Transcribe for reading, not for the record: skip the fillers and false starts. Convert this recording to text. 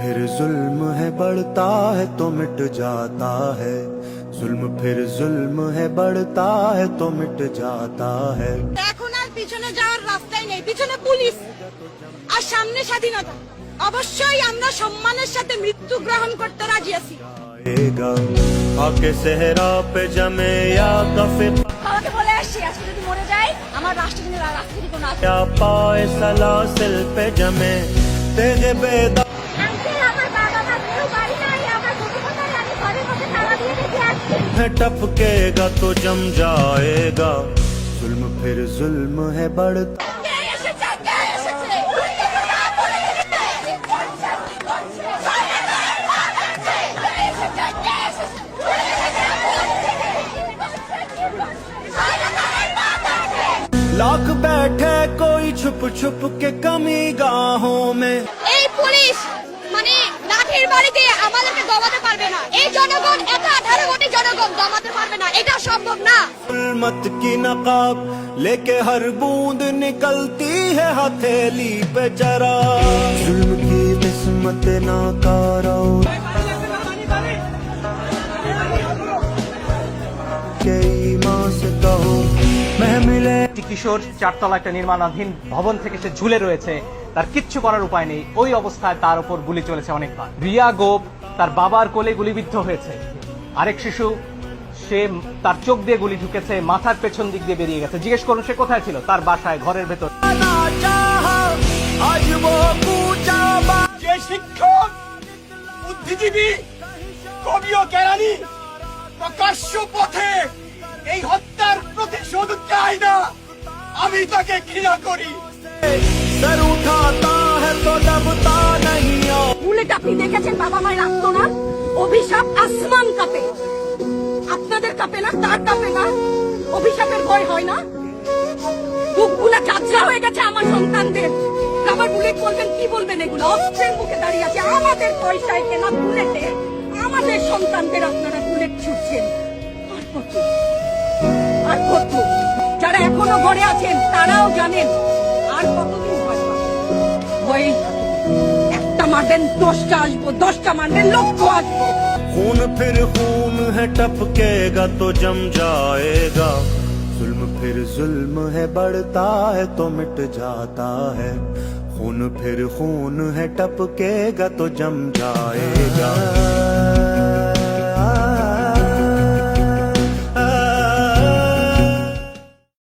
फिर जुल्म है बढ़ता है तो मिट जाता है, जुल्म फिर जुल्म है बढ़ता है तो मिट जाता है। এখন আর পিছনে যাওয়ার রাস্তাই নেই, পিছনে পুলিশ আর সামনে স্বাধীনতা। অবশ্যই আমরা সম্মানের সাথে মৃত্যু গ্রহণ করতে রাজি আছি। आके सेहरा पे जमे या कफे আমাকে বলে আসছি আজকে যদি মরে যাই আমার রাষ্ট্রদিনের রাস্তা থেকে কোনো या पाए सलासिल पे जमे तेरे बेदा टपकेगा तो जम जाएगा, जुल्म फिर जुल्म है बढ़ता। लाख बैठे कोई छुप छुप के कमी गाहों में। এই পুলিশ মানে লাঠির বাড়িতে আমাদেরকে দমাতে পারবে না। এই জনগণ এত 18 কোটি জনগণ দমাতে পারবে না, এটা সম্ভব না। जुल्मत की नकाब लेके हर बूंद निकलती है हथेली पे जरा, जुल्म की किस्मत नाकारा के ईमान से कहो महमिले। কিশোর চারতলা একটা নির্মাণাধীন ভবন থেকে সে ঝুলে রয়েছে, তার কিচ্ছু করার উপায় নেই। ওই অবস্থায় তার উপর গুলি চলেছে অনেকবার। রিয়া গোপ তার বাবার কোলে গুলিবিদ্ধ হয়েছে। আরেক শিশু সে তার চোখ দিয়ে গুলি ঢুকেছে, মাথার পেছন দিক দিয়ে বেরিয়ে গেছে। জিজ্ঞেস করুন সে কোথায় ছিল, তার বাসায় ঘরের ভেতর। যে শিক্ষক, বুদ্ধিজীবী, কবি ও জ্ঞানী প্রকাশ্য পথে এই হত্যার প্রতিশোধ চায় না, আমি তাকে ঘৃণা করি। सर उठाता है तो दबता नहीं। বুলেট আপনি দেখেছেন বাবা মায়ের আত্মনাদ, অভিশাপ আসমান কাঁপে। আপনাদের কাঁপে না, তার কাঁপে না, অভিশাপের ভয় হয় না? বুকগুলা ঝাঁঝরা হয়ে গেছে আমার সন্তানদের। আবার বুলেট বলবেন, কি বলবেন? এগুলো অস্ত্রের মুখে দাঁড়িয়ে আছে, আমাদের পয়সায় কেনা বুলেটে আমাদের সন্তানদের আপনারা বুলেট ছুটছেন। আর কত আর কত? যারা এখনো ঘরে আছেন তারাও জানেন আর কতদিন ভয় পাবেন। ভয়েই একটা মারবেন 10টা আসবো, 10টা মারবেন লক্ষ আসবো। खून फिर खून है टपकेगा तो जम जाएगा, जुल्म फिर जुल्म है बढ़ता है तो मिट जाता है, खून फिर खून है टपकेगा तो जम जाएगा।